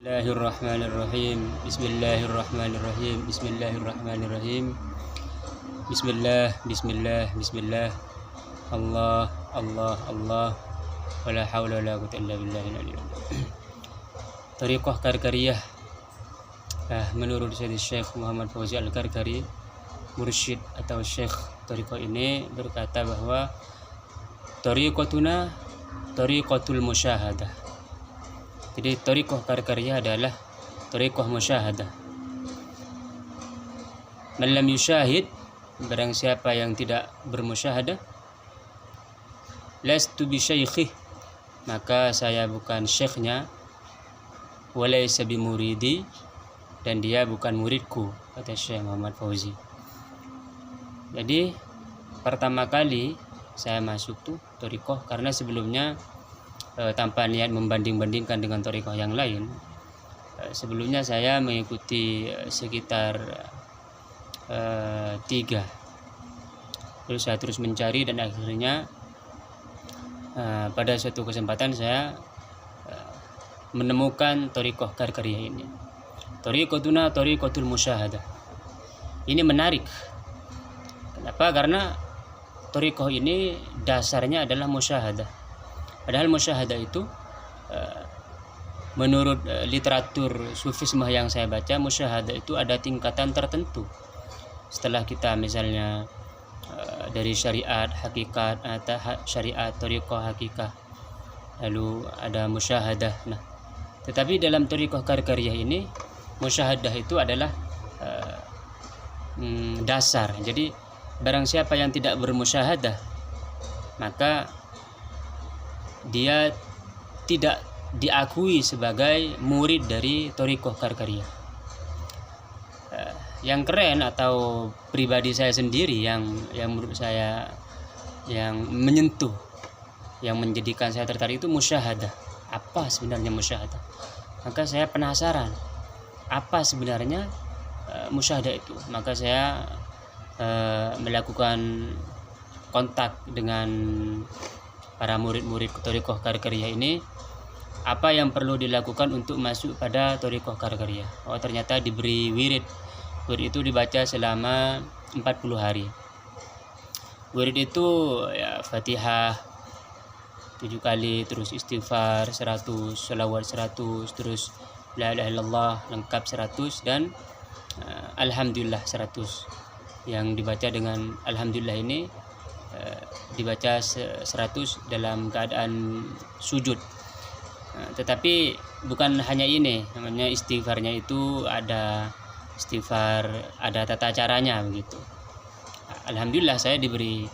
Bismillahirrahmanirrahim. Bismillahirrahmanirrahim. Bismillahirrahmanirrahim. Bismillah, bismillah, bismillah. Allah, Allah, Allah. Wala haula wala quwwata illa billahil aliyyil azim. Thariqah Karkariyah. Menurut Syekh Muhammad Fauzi Al-Karkari, mursyid atau Syekh thariqah ini berkata bahwa thariqatuna thariqatul musyahadah. Jadi thariqah Karkariyah adalah thariqah musyahadah. Man lam yusyahid, barang siapa yang tidak bermusyahadah, lastu bi syaikhih, maka saya bukan syekhnya, walaysa bi muridi, dan dia bukan muridku, kata Syekh Muhammad Fauzi. Jadi pertama kali saya masuk tuh thariqah karena sebelumnya tanpa niat membanding-bandingkan dengan thariqah yang lain, sebelumnya saya mengikuti sekitar 3, terus saya terus mencari dan akhirnya pada suatu kesempatan saya menemukan thariqah Karkariyah ini. Thariqatuna thariqatul musyahadah. Ini menarik. Kenapa? Karena thariqah ini dasarnya adalah musyahadah. Padahal musyahadah itu menurut literatur sufisme yang saya baca, musyahadah itu ada tingkatan tertentu. Setelah kita misalnya dari syariat, hakikat, atau syariat, thariqah, hakikah, lalu ada musyahadah. Nah, tetapi dalam thariqah Karkariyah ini musyahadah itu adalah dasar. Jadi barang siapa yang tidak bermusyahadah, maka dia tidak diakui sebagai murid dari thariqah Karkariyah. Yang keren atau pribadi saya sendiri yang menurut saya yang menyentuh, yang menjadikan saya tertarik itu musyahadah. Apa sebenarnya musyahadah? Maka saya penasaran apa sebenarnya musyahadah itu. Maka saya melakukan kontak dengan para murid-murid thariqah Karkariyah ini, apa yang perlu dilakukan untuk masuk pada thariqah Karkariyah. Oh, ternyata diberi wirid. Wirid itu dibaca selama 40 hari. Wirid itu ya Fatihah 7 kali, terus istighfar 100, selawat 100, terus la ilaha illallah lengkap 100, dan alhamdulillah 100. Yang dibaca dengan alhamdulillah ini dibaca 100 dalam keadaan sujud. Tetapi bukan hanya ini, namanya istighfarnya itu ada istighfar, ada tata caranya begitu. Alhamdulillah saya diberi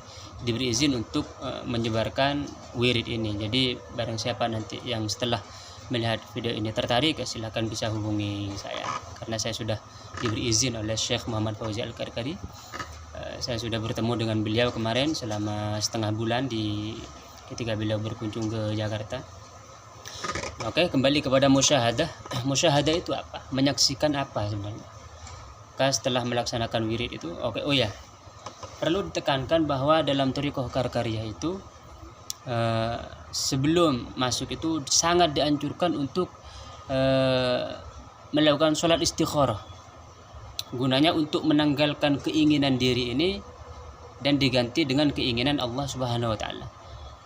izin untuk menyebarkan wirid ini. Jadi barang siapa nanti yang setelah melihat video ini tertarik, silahkan bisa hubungi saya, karena saya sudah diberi izin oleh Syekh Muhammad Fauzi Al-Karkari. Saya sudah bertemu dengan beliau kemarin selama setengah bulan ketika beliau berkunjung ke Jakarta. Oke, kembali kepada musyahadah. Musyahadah itu apa? Menyaksikan apa sebenarnya? Setelah melaksanakan wirid itu, perlu ditekankan bahwa dalam thariqah Karkariyah itu sebelum masuk itu sangat dianjurkan untuk melakukan sholat istikharah. Gunanya untuk menanggalkan keinginan diri ini dan diganti dengan keinginan Allah Subhanahu wa taala.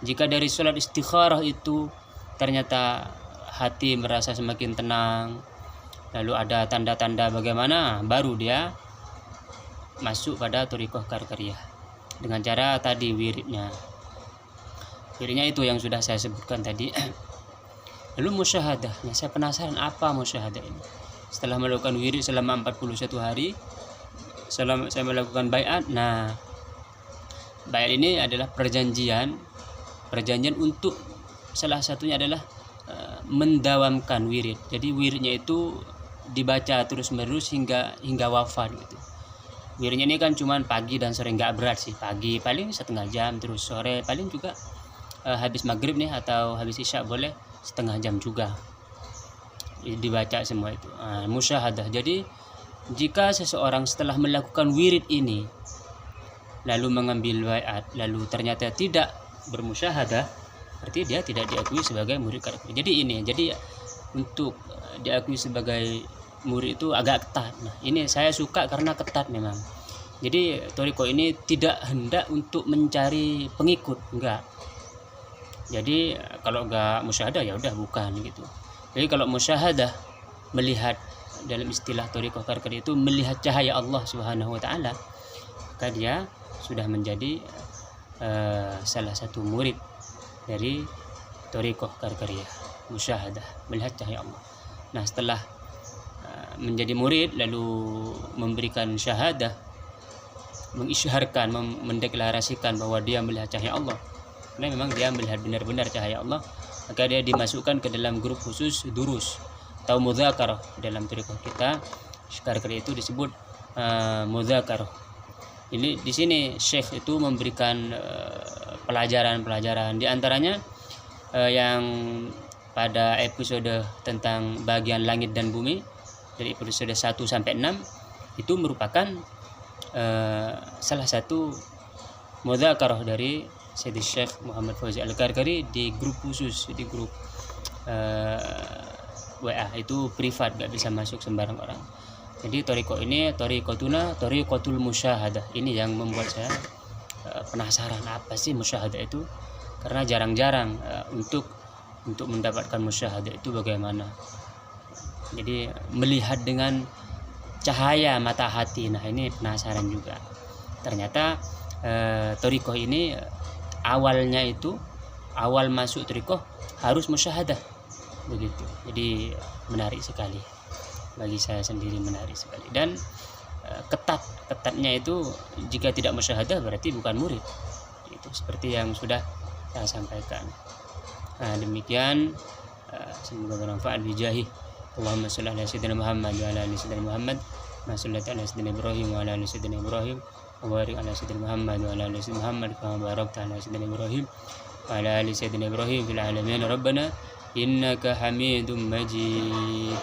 Jika dari sholat istikharah itu ternyata hati merasa semakin tenang, lalu ada tanda-tanda bagaimana, baru dia masuk pada thariqah Karkariyah dengan cara tadi wiridnya. Wiridnya itu yang sudah saya sebutkan tadi. Lalu musyahadah. Nah, saya penasaran apa musyahadah ini. Setelah melakukan wirid selama 41 hari, setelah saya melakukan baiat. Nah, baiat ini adalah perjanjian untuk salah satunya adalah mendawamkan wirid. Jadi wiridnya itu dibaca terus-menerus hingga wafat gitu. Wiridnya ini kan cuman pagi dan sore, nggak berat sih. Pagi paling setengah jam, terus sore paling juga habis maghrib nih atau habis isya boleh setengah jam juga dibaca semua itu. Musyahadah. Jadi jika seseorang setelah melakukan wirid ini lalu mengambil baiat, lalu ternyata tidak bermusyahadah, berarti dia tidak diakui sebagai murid Karkari. Jadi untuk diakui sebagai murid itu agak ketat. Nah, ini saya suka karena ketat memang. Jadi thariqah ini tidak hendak untuk mencari pengikut, enggak. Jadi kalau enggak musyahadah ya udah bukan gitu. Jadi kalau musyahadah, melihat, dalam istilah thariqah karkariyah itu melihat cahaya Allah Subhanahu wa taala, maka dia sudah menjadi salah satu murid dari thariqah karkariyah, musyahadah, melihat cahaya Allah. Nah, setelah menjadi murid lalu memberikan syahadah, mengisyharkan, mendeklarasikan bahwa dia melihat cahaya Allah, karena memang dia melihat benar-benar cahaya Allah, maka dia dimasukkan ke dalam grup khusus durus atau mudzakarah. Dalam thariqah kita karkariyah itu disebut mudzakarah. Ini di sini Syekh itu memberikan pelajaran-pelajaran, di antaranya yang pada episode tentang bagian langit dan bumi, dari episode 1 sampai 6 itu merupakan salah satu mudzakarah dari Sayyidi Syekh Muhammad Fauzi Al-Karkari di grup khusus, di grup WA itu privat, gak bisa masuk sembarang orang. Jadi thariqah ini thariqatuna thariqatul musyahadah. Ini yang membuat saya penasaran apa sih musyahadah itu, karena jarang-jarang untuk mendapatkan musyahadah itu bagaimana. Jadi melihat dengan cahaya mata hati. Nah, ini penasaran juga. Ternyata thariqah ini awal masuk thariqah harus musyahadah begitu. Jadi menarik sekali, bagi saya sendiri menarik sekali. Dan ketatnya itu jika tidak musyahadah berarti bukan murid. Itu seperti yang sudah saya sampaikan. Nah, demikian, semoga bermanfaat. Bijahi Allahumma shalli ala sayyidina Muhammad wa ala ali sayyidina Muhammad, ma shallaita ala sayyidina Ibrahim wa ala ali sayyidina Ibrahim, wa barik ala sayyidina Muhammad wa ala ali sayyidina Muhammad kama barakta ala sayyidina Ibrahim wa ala ali sayyidina Ibrahim fil alamin. Rabbana innaka Hamidum Majid.